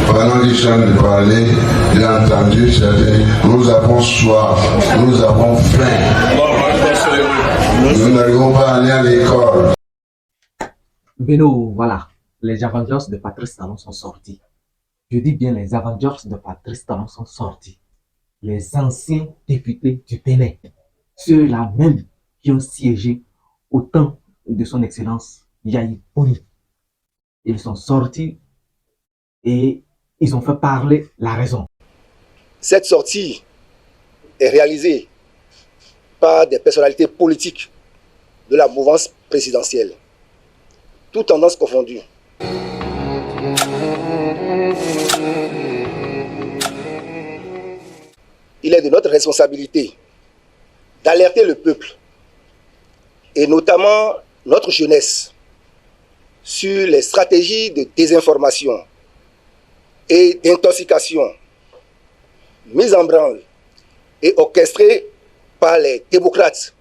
Pendant qu'ils sont de parler, j'ai entendu certains, nous avons soif, nous avons faim. Nous n'arrivons pas à aller à l'école. Beno, voilà, les Avengers de Patrice Talon sont sortis. Je dis bien les Avengers de Patrice Talon sont sortis. Les anciens députés du Bénin, ceux-là même qui ont siégé au temps de son excellence Yahi Boni. Ils sont sortis et ils ont fait parler la raison. Cette sortie est réalisée par des personnalités politiques de la mouvance présidentielle, toutes tendances confondues. Il est de notre responsabilité d'alerter le peuple, et notamment notre jeunesse, sur les stratégies de désinformation et d'intoxication mises en branle et orchestrées par les démocrates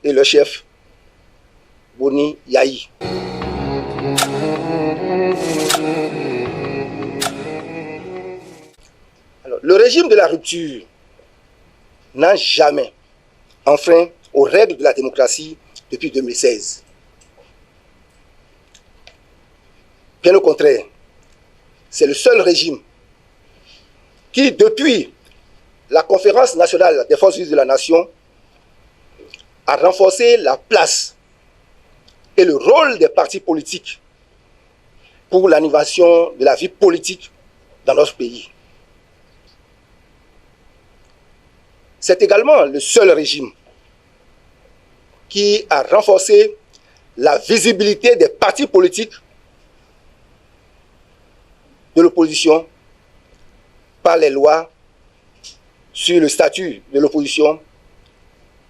et leur chef, Boni Yahi. Alors, le régime de la rupture n'a jamais enfreint aux règles de la démocratie depuis 2016. Bien au contraire, c'est le seul régime qui, depuis la Conférence nationale des forces vives de la nation, a renforcé la place et le rôle des partis politiques pour l'animation de la vie politique dans notre pays. C'est également le seul régime qui a renforcé la visibilité des partis politiques de l'opposition par les lois sur le statut de l'opposition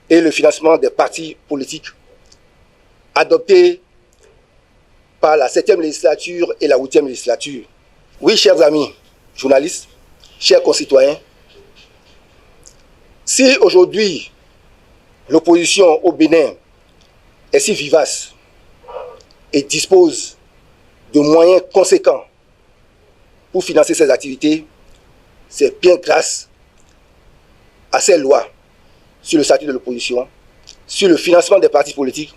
et le financement des partis politiques adoptées par la 7e législature et la 8e législature. Oui, chers amis journalistes, chers concitoyens, si aujourd'hui l'opposition au Bénin est si vivace et dispose de moyens conséquents pour financer ses activités, c'est bien grâce à ces lois sur le statut de l'opposition, sur le financement des partis politiques.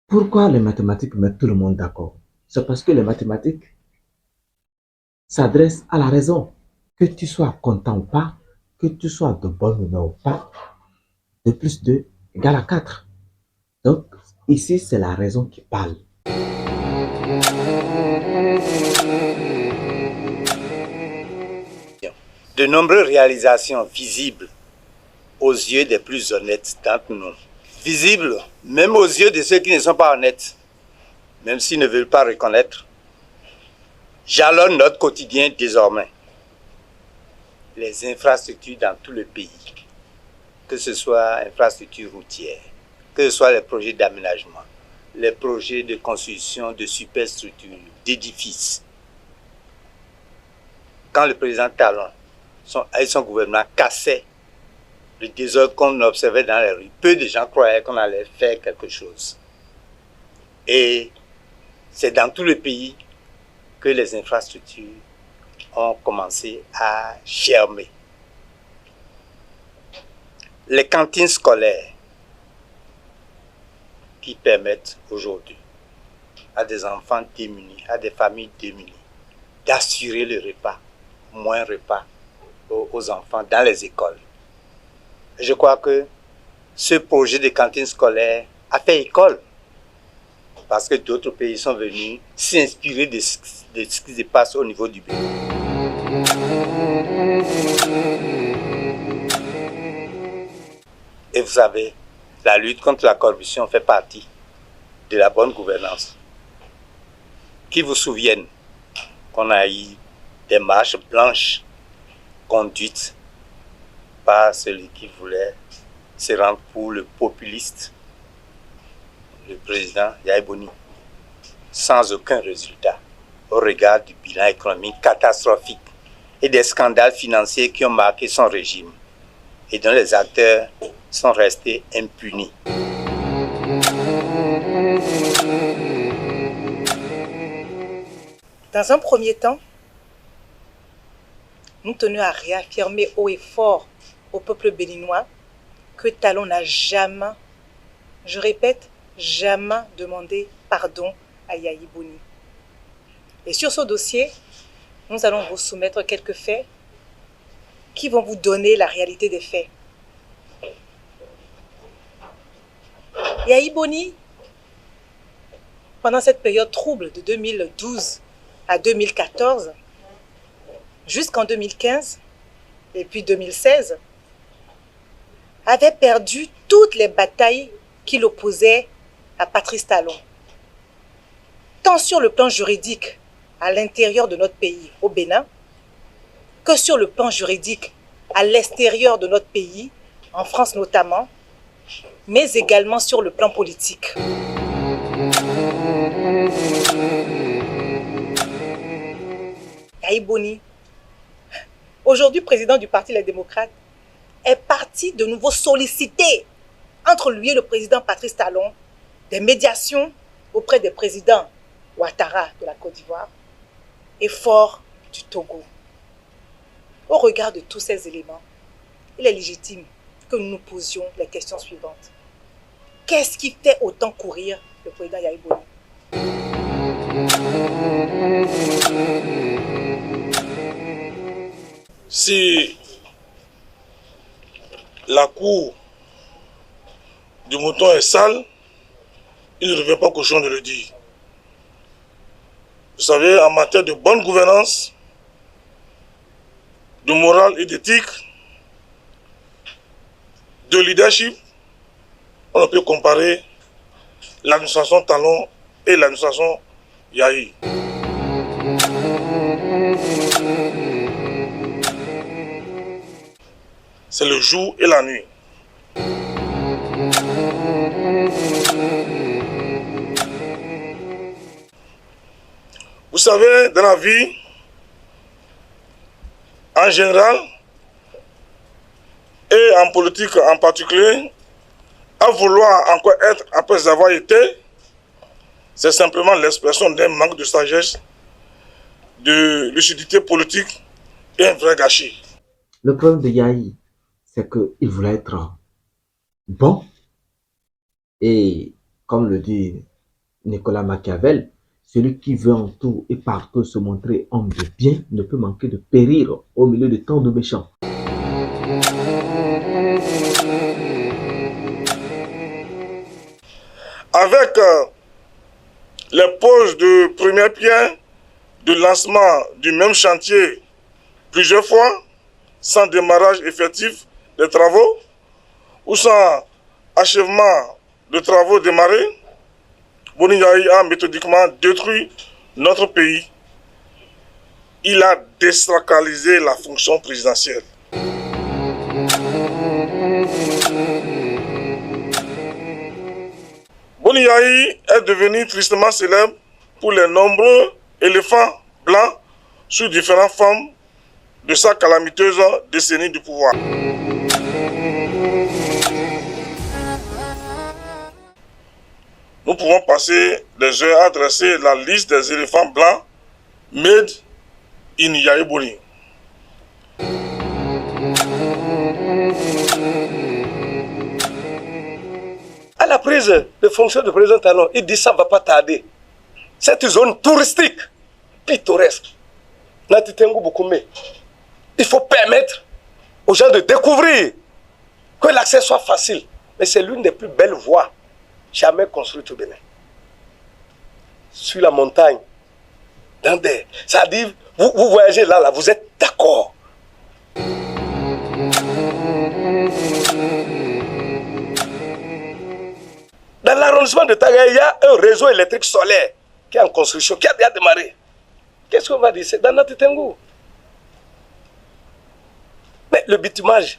Pourquoi les mathématiques mettent tout le monde d'accord? C'est parce que les mathématiques s'adressent à la raison. Que tu sois content ou pas, que tu sois de bonne humeur ou pas, 2 plus 2 égale à 4. Donc, ici, c'est la raison qui parle. De nombreuses réalisations visibles aux yeux des plus honnêtes d'entre nous, visibles même aux yeux de ceux qui ne sont pas honnêtes, même s'ils ne veulent pas reconnaître, jalonnent notre quotidien désormais. Les infrastructures dans tout le pays, que ce soit infrastructures routières, que ce soit les projets d'aménagement, les projets de construction de superstructures, d'édifices. Quand le président Talon et son gouvernement cassaient le désordre qu'on observait dans les rues, peu de gens croyaient qu'on allait faire quelque chose. Et c'est dans tout le pays que les infrastructures ont commencé à germer. Les cantines scolaires qui permettent aujourd'hui à des enfants démunis, à des familles démunies, d'assurer le repas, moins repas aux enfants dans les écoles. Je crois que ce projet de cantine scolaire a fait école parce que d'autres pays sont venus s'inspirer de ce qui se passe au niveau du pays. Et vous savez, la lutte contre la corruption fait partie de la bonne gouvernance. Qui vous souviennent qu'on a eu des marches blanches conduites par celui qui voulait se rendre pour le populiste, le président Yahi Boni, sans aucun résultat au regard du bilan économique catastrophique et des scandales financiers qui ont marqué son régime et dont les acteurs sont restés impunis. Dans un premier temps, nous tenons à réaffirmer haut et fort au peuple béninois que Talon n'a jamais, je répète, jamais demandé pardon à Yahi Boni. Et sur ce dossier, nous allons vous soumettre quelques faits qui vont vous donner la réalité des faits. Yahi Boni, pendant cette période trouble de 2012 à 2014, jusqu'en 2015 et puis 2016, avait perdu toutes les batailles qui l'opposaient à Patrice Talon. Tant sur le plan juridique à l'intérieur de notre pays, au Bénin, que sur le plan juridique à l'extérieur de notre pays, en France notamment, mais également sur le plan politique. Yahi Boni, aujourd'hui président du Parti Les Démocrates, est parti de nouveau solliciter entre lui et le président Patrice Talon des médiations auprès des présidents Ouattara de la Côte d'Ivoire et Faure du Togo. Au regard de tous ces éléments, il est légitime que nous nous posions les questions suivantes. Qu'est-ce qui fait autant courir le président Yahi Boni? Si la cour du mouton est sale, il ne revient pas cochon de le dire. Vous savez, en matière de bonne gouvernance, de morale et d'éthique, de leadership, on peut comparer l'administration Talon et l'administration Yahi. C'est le jour et la nuit. Vous savez, dans la vie, en général, et en politique en particulier, à vouloir encore être après avoir été, c'est simplement l'expression d'un manque de sagesse, de lucidité politique et un vrai gâchis. Le problème de Yahi, c'est qu'il voulait être bon. Et comme le dit Nicolas Machiavel, celui qui veut en tout et partout se montrer homme de bien ne peut manquer de périr au milieu de tant de méchants. Avec les poses de première pierre, de lancement du même chantier plusieurs fois, sans démarrage effectif des travaux ou sans achèvement de travaux démarrés, Boni Yahi a méthodiquement détruit notre pays. Il a désacralisé la fonction présidentielle. Boni Yahi est devenu tristement célèbre pour les nombreux éléphants blancs sous différentes formes de sa calamiteuse décennie du pouvoir. Nous pouvons passer des heures à dresser la liste des éléphants blancs made in Yahi Boni. À la prise de fonction de président Talon, il dit ça ne va pas tarder. Cette zone touristique, pittoresque, Natitengu Boukoumé, il faut permettre aux gens de découvrir, que l'accès soit facile. Mais c'est l'une des plus belles voies jamais construites au Bénin. Sur la montagne, dans des... Ça dit, vous voyagez là, vous êtes d'accord. Dans l'arrondissement de Tagaya, il y a un réseau électrique solaire qui est en construction, qui a déjà démarré. Qu'est-ce qu'on va dire? C'est dans notre Tengu. Mais le bitumage,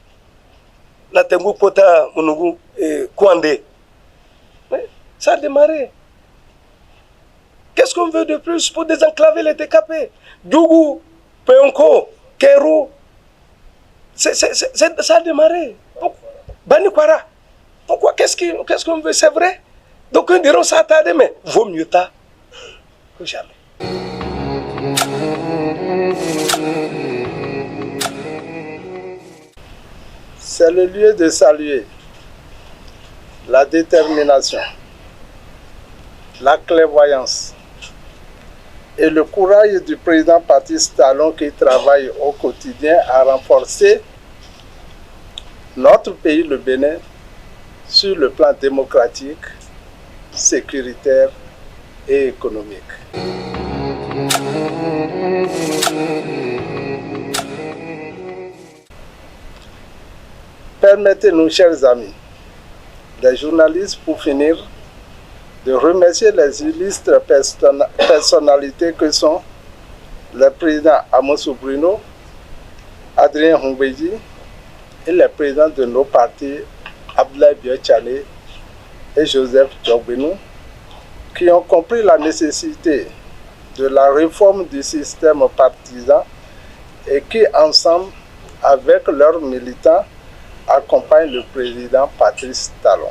la Tengu, Pota, Monougou et Kouandé, ça a démarré. Qu'est-ce qu'on veut de plus pour désenclaver les TKP? Djougou, Peonko, Kérou, ça a démarré. Banikwara. Pourquoi? Qu'est-ce qu'on veut? C'est vrai. Donc, ils diront ça a tardé, mais vaut mieux tard que jamais. C'est le lieu de saluer la détermination, la clairvoyance et le courage du président Patrice Talon qui travaille au quotidien à renforcer notre pays, le Bénin, sur le plan démocratique, sécuritaire et économique. Permettez-nous, chers amis, les journalistes, pour finir, de remercier les illustres personnalités que sont le président Amosou Bruno, Adrien Hongbeji et les présidents de nos partis Abdoulaye Biochane et Joseph Djogbenou, qui ont compris la nécessité de la réforme du système partisan et qui, ensemble, avec leurs militants, accompagnent le président Patrice Talon.